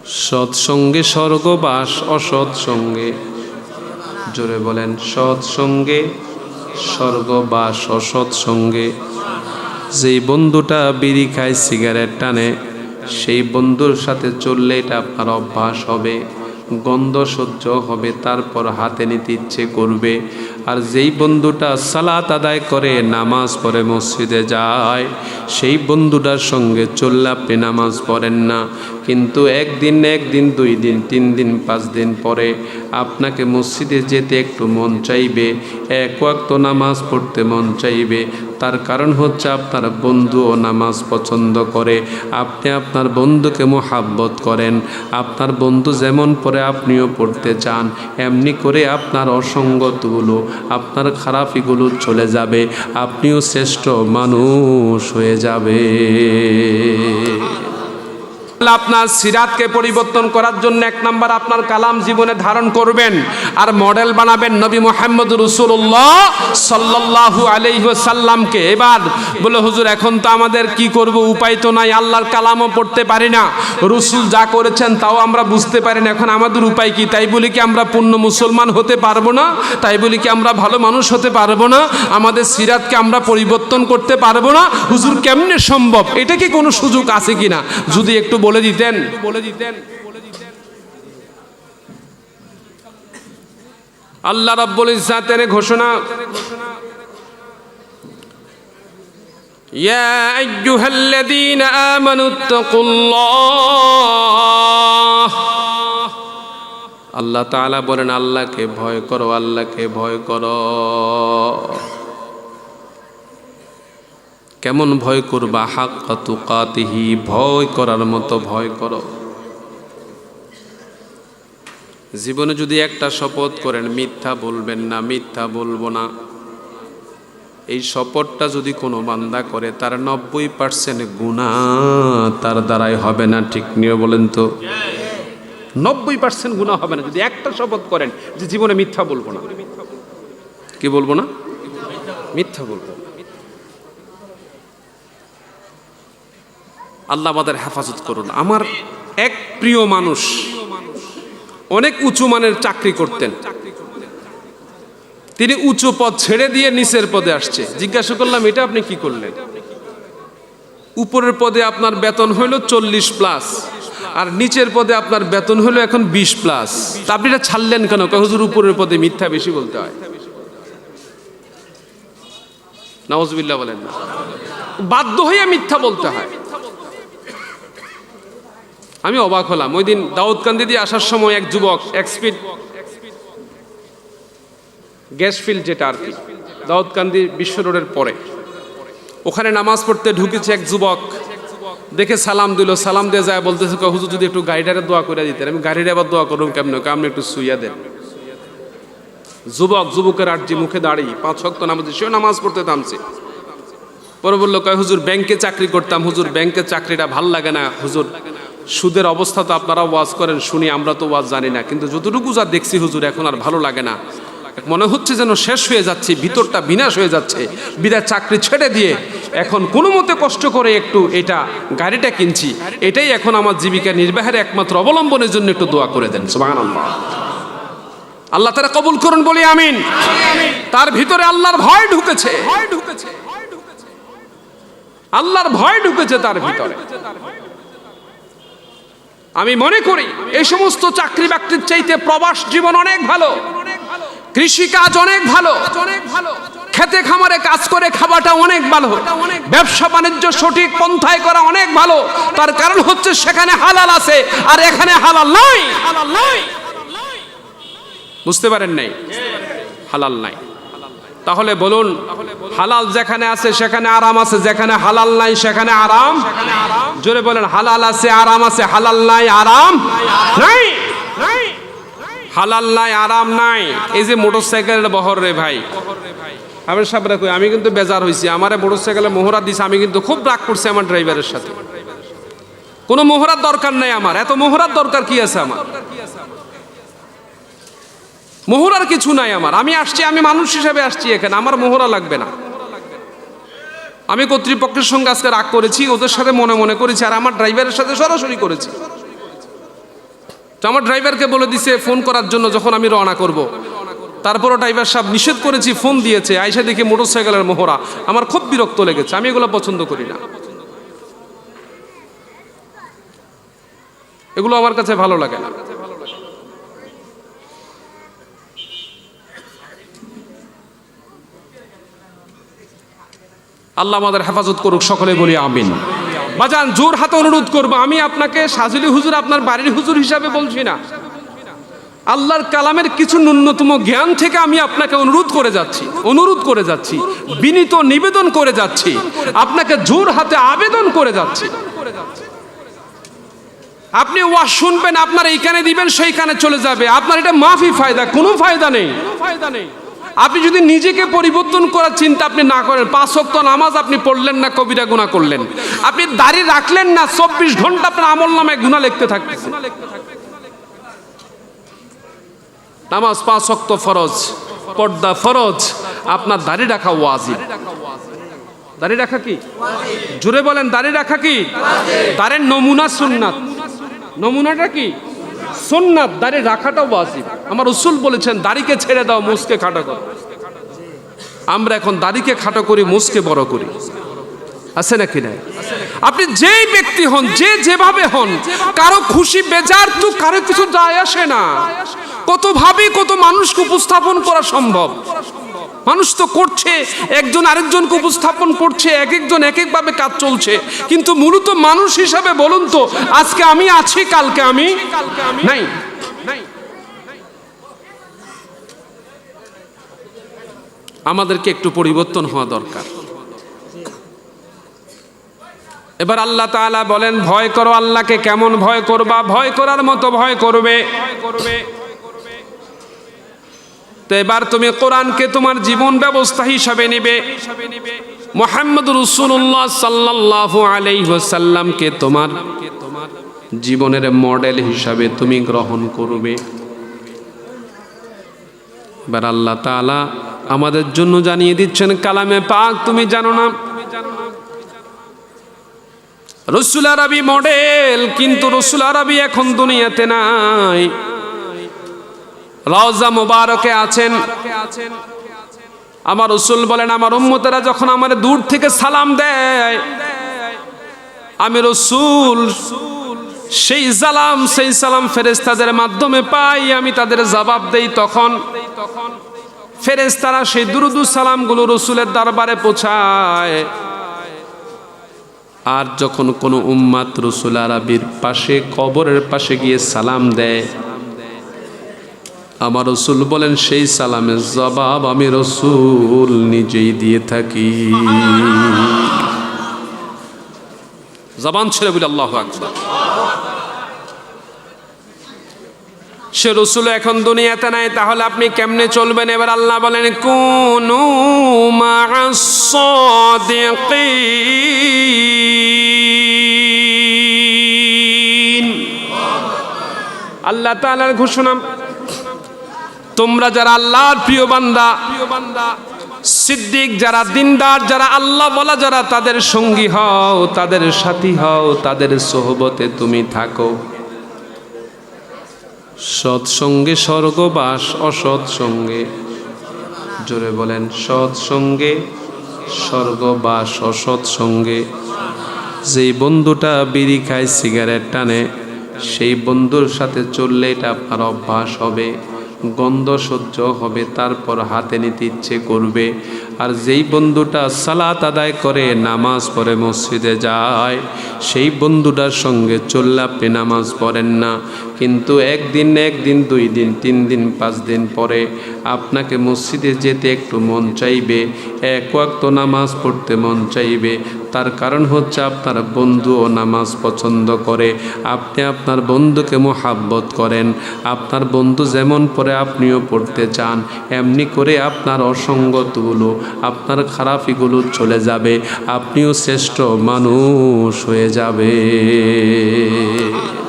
সৎসঙ্গে স্বর্গবাস, অসৎসঙ্গে, জোরে বলেন, সৎসঙ্গে স্বর্গবাস, অসৎসঙ্গে। যেই বন্ধুটা বিড়ি খায়, সিগারেট টানে, সেই বন্ধুর সাথে চললে এটা আপনার অভ্যাস হবে, গন্ধ সহ্য হবে, তারপর হাতে নিতে ইচ্ছে করবে। আর যেই বন্ধুটা সালাত আদায় করে, নামাজ পড়ে, মসজিদে যায়, সেই বন্ধুটার সঙ্গে চললে আপনি নামাজ পড়েন না, কিন্তু একদিন 2 দিন 3 দিন 5 দিন পরে আপনাকে মসজিদে যেতে একটু মন চাইবে, এক ওয়াক্ত নামাজ পড়তে মন চাইবে। তার কারণ হচ্ছে আপনার বন্ধুও নামাজ পছন্দ করে, আপনি আপনার বন্ধুকে মোহাব্বত করেন, আপনার বন্ধু যেমন পড়ে আপনিও পড়তে চান, এমনি করে আপনার অসঙ্গতগুলো, আপনার খারাপিগুলো চলে যাবে, আপনিও শ্রেষ্ঠ মানুষ হয়ে যাবে। আপনার সিরাতকে পরিবর্তন করার জন্য 1 নাম্বার আপনার কালাম জীবনে ধারণ করবেন আর মডেল বানাবেন নবী মুহাম্মদ রাসূলুল্লাহ সাল্লাল্লাহু আলাইহি ওয়াসাল্লামকে। এবার বলে, হুজুর এখন তো আমাদের কি করব, উপায় তো নাই, আল্লাহর কালামও পড়তে পারি না, রাসূল যা করেছেন তাও আমরা বুঝতে পারি না, এখন আমাদের উপায় কি? তাই বলি কি আমরা পূর্ণ মুসলমান হতে পারবো না? তাই বলি কি আমরা ভালো মানুষ হতে পারবো না? আমাদের সিরাতকে আমরা পরিবর্তন করতে পারবো না? হুজুর কেমনে সম্ভব? এটা কি কোনো সুযোগ আছে কিনা যদি একটু বলে দিতেন। আল্লাহ রাব্বুল ইজ্জাতের ঘোষণা, ইয়া আইয়ুহাল্লাযীনা আমানুত্তাকুল্লাহ। আল্লাহ তাআলা বলেন, আল্লাহকে ভয় করো, আল্লাহকে ভয় করো। কেমন ভয় করবা? হাক্কা তুকাতিহি, ভয় করার মতো ভয় করো। জীবনে যদি একটা শপথ করেন, মিথ্যা বলবেন না, মিথ্যা বলবো না, এই শপথটা যদি কোনো বান্দা করে, তার 90% গুনাহ তার দ্বারাই হবে না। ঠিক নিয়ে বলেন তো, 90% গুনাহ হবে না যদি একটা শপথ করেন যে জীবনে মিথ্যা বলবো না। কি বলবো না? মিথ্যা বলবো না। আল্লাহ আমাদের হেফাজত করুন। আমার এক প্রিয় মানুষ অনেক উঁচু মানের চাকরি করতেন, তিনি উঁচু পদ ছেড়ে দিয়ে নিচের পদে আসছে। জিজ্ঞাসা করলাম, এটা আপনি কি করলেন? উপরের পদে আপনার বেতন হইল 40+, আর নিচের পদে আপনার বেতন হইল এখন 20+, তা আপনি এটা ছাড়লেন কেন? হুজুর উপরের পদে মিথ্যা বেশি বলতে হয়। নাউজুবিল্লাহ বলেন না, বাধ্য হয়ে মিথ্যা বলতে হয়। আমি অবাক হলাম, ওই দিন দাউদকান্দি দিয়ে আসার সময় এক যুবক, এক্সপিড গ্যাস ফিল্ড, যেটা আর কি দাউদকান্দি বিশ্ব রোডের পরে, ওখানে নামাজ পড়তে ঢুকেছে এক যুবক, দেখে সালাম দিল, সালাম দিয়ে যায় বলতেছে, হুজুর যদি একটু গাড়িটারে দোয়া করে দিতেন। আমি গাড়িটা আবার দোয়া করুন কেমন? আপনি একটু সুইয়া দেন। যুবকের আর্জি, মুখে দাঁড়ি, 5 ওয়াক্ত নামাজ, সেও নামাজ পড়তে থামছে। পরে বললো, হুজুর ব্যাংকে চাকরি করতাম, হুজুর ব্যাংকের চাকরিটা ভাল লাগে না, হুজুর সুদের অবস্থা তো আপনারা ওয়াজ করেন শুনি, আমরা তো ওয়াজ জানি না, কিন্তু যতটুকু যা দেখছি হুজুর এখন আর ভালো লাগে না, মনে হচ্ছে যেন শেষ হয়ে যাচ্ছে, ভিতরটা বিনাশ হয়ে যাচ্ছে, বিদায় চাকরি ছেড়ে দিয়ে এখন কোনো মতে কষ্ট করে একটু এটা গাড়িটা কিনছি, এটাই এখন আমার জীবিকা নির্বাহের একমাত্র অবলম্বনের জন্য একটু দোয়া করে দেন। সুবহানাল্লাহ। আল্লাহ তাআলা কবুল করুন, বলি আমিন। তার ভিতরে আল্লাহর ভয় ঢুকেছে, আল্লাহর ভয় ঢুকেছে তার ভিতরে। আমি মনে করি এই সমস্ত চাকরি বাকরির চাইতে প্রবাস জীবন অনেক ভালো, কৃষি কাজ অনেক ভালো, খেতে খামারে কাজ করে খাওয়াটা অনেক ভালো, ব্যবসা বাণিজ্য সঠিক পন্থায় করা অনেক ভালো। তার কারণ হচ্ছে সেখানে হালাল আছে আর এখানে হালাল নাই। বুঝতে পারেন নাই? হালাল নাই। তাহলে বলুন, হালাল যেখানে আছে সেখানে আরাম আছে, যেখানে হালাল নাই সেখানে আরাম। জোরে বলেন, হালাল আছে আরাম আছে, হালাল নাই আরাম নাই। হালাল নাই আরাম নাই। এই যে মোটরসাইকেলের বহর রে ভাই, আমি সাবরা কই, আমি কিন্তু বেজার হয়েছি, আমার মোটরসাইকেলে মোহরা দিছে, আমি কিন্তু খুব রাগ করছি আমার ড্রাইভারের সাথে। কোনো মোহরার দরকার নাই আমার, এত মোহরার দরকার কি আছে আমার? মোহরার কিছু নাই আমার, আমি আসছি, আমি মানুষ হিসেবে আসছি এখানে, আমার মোহরা লাগবে না। আমি কর্তৃপক্ষের সঙ্গে আজকে রাগ করেছি, ওদের সাথে মনে মনে করেছি, আর আমার ড্রাইভারের সাথে সরাসরি করেছি। তো আমার ড্রাইভারকে বলে দিছে ফোন করার জন্য যখন আমি রওনা করব। তারপরও ড্রাইভার সাহেব নিষেধ করেছি, ফোন দিয়েছে, আইসা দেখে মোটরসাইকেলের মোহরা। আমার খুব বিরক্ত লেগেছে, আমি এগুলো পছন্দ করি না, এগুলো আমার কাছে ভালো লাগে না। আল্লাহ আমাদের হেফাজত করুক, সকলে বলি আমিন। বাজান জোর হাতে অনুরোধ করবো, আমি আপনাকে সাজুলি হুজুর আপনার বাড়ির হুজুর হিসাবে বলছি না, আল্লাহর কালামের কিছু ন্যূনতম জ্ঞান থেকে আমি আপনাকে অনুরোধ করে যাচ্ছি, বিনীত নিবেদন করে যাচ্ছি, আপনাকে জোর হাতে আবেদন করে যাচ্ছি। আপনি ওয়াজ শুনবেন, আপনার এইখানে দিবেন, সেইখানে চলে যাবে, আপনার এটা মাফি ফায়দা, কোনো ফায়দা নেই। আপনি যদি নিজেকে পরিবর্তন করার চিন্তা আপনি না করেন, 5 ওয়াক্ত নামাজ আপনি পড়লেন না, কবিরা গুনাহ করলেন। আপনি দাড়ি রাখলেন না, 24 ঘন্টা আপনার আমল নামায় গুনাহ লিখতে থাকতেছে। নামাজ 5 ওয়াক্ত ফরজ, পর্দা ফরজ, আপনার দাড়ি রাখা ওয়াজিব। দাড়ি রাখা কি? জোরে বলেন, দাড়ি রাখা কি? দাড়ির নমুনা সুন্নাত। নমুনাটা কি? সুন্নাত। দাড়ি রাখাটা ওয়াজিব। আমার রাসূল বলেছেন দাড়িকে ছেড়ে দাও, মুছকে খাটো করো। আমরা এখন দাড়িকে খাটো করি, মুছকে বড় করি, আছে নাকি নাই? আপনি যেই ব্যক্তি হন, যে যেভাবে হন, কারো খুশি বেজার তো কারো কিছু যায় আসে না। কত ভাবে কত মানুষকে উপস্থাপন করা সম্ভব, মানুষ তো করছে, একজন আরেকজনকে উপস্থাপন করছে, এক একজন এক একভাবে কাজ চলছে, কিন্তু মূলত মানুষ হিসাবে বলুন তো, আজকে আমি আছি, কালকে আমি নাই। আমাদেরকে একটু পরিবর্তন হওয়া দরকার। এবার আল্লাহ তাআলা বলেন, ভয় করো আল্লাহকে। কেমন ভয় করবা? ভয় করার মতো ভয় করবে। তো এবার তুমি কোরআনকে তোমার জীবন ব্যবস্থা হিসাবে নেবে, মুহাম্মদ রাসূলুল্লাহ সাল্লাল্লাহু আলাইহি ওয়াসাল্লামকে তোমার জীবনের মডেল হিসাবে তুমি গ্রহণ করবে। এবার আল্লাহ তাআলা আমাদের জন্য জানিয়ে দিচ্ছেন কালামে পাক, তুমি জানো না রাসূল আরবি মডেল, কিন্তু রাসূল আরবি এখন দুনিয়াতে নাই, রওজা মুবারকে আছেন। আমার রাসূল বলেন, আমার উম্মতেরা যখন আমার দূর থেকে সালাম দেয়, আমি রাসূল সেই সালাম ফেরেশতাদের মাধ্যমে পাই, আমি তাদের জবাব দেই। তখন ফেরেশতারা সেই দুরুদ সালামগুলো রাসূলের দরবারে পৌঁছায়। আর যখন কোনো উম্মাত রাসূল আরবির পাশে, কবরের পাশে গিয়ে সালাম দেয়, আমার রাসূল বলেন সেই সালামের জবাব আমি রাসূল নিজেই দিয়ে থাকি। জবান ছেড়ে বলি আল্লাহু আকবার। সে রাসূল এখন দুনিয়াতে নাই, তাহলে আপনি কেমনে চলবেন? এবার আল্লাহ বলেন, কুনু মা'আস সাদিকিন। আল্লাহ তাআলার ঘোষণা, তোমরা যারা আল্লাহর প্রিয় বান্দা, সিদ্দিক যারা, দিনদার যারা, আল্লাহ বলা যারা, তাদের সঙ্গী হও, তাদের সাথী হও, তাদের সোহবতে তুমি থাকো। সৎসঙ্গে স্বর্গবাস, অসৎ সঙ্গে, জোরে বলেন, সৎসঙ্গে স্বর্গবাস, অসৎ সঙ্গে। যেই বন্ধুটা বিড়ি খায়, সিগারেট টানে, সেই বন্ধুর সাথে চললে এটা আপনার অভ্যাস হবে, গন্ধ সহ্য হবে, তারপর হাতে নিতে ইচ্ছে করবে। আর যেই বন্ধুটা সালাত আদায় করে, নামাজ পড়ে, মসজিদে যায়, সেই বন্ধুটার সঙ্গে চললে আপনি নামাজ পড়েন না, কিন্তু একদিন 2 দিন 3 দিন 5 দিন পরে আপনাকে মসজিদে যেতে একটু মন চাইবে, 1 ওয়াক্ত নামাজ পড়তে মন চাইবে। তার কারণ হচ্ছে আপনার বন্ধুও নামাজ পছন্দ করে, আপনি আপনার বন্ধুকে মোহাব্বত করেন, আপনার বন্ধু যেমন পড়ে আপনিও পড়তে চান, এমনি করে আপনার অসঙ্গতগুলো, আপনার খারাপিগুলো চলে যাবে, আপনিও শ্রেষ্ঠ মানুষ হয়ে যাবে।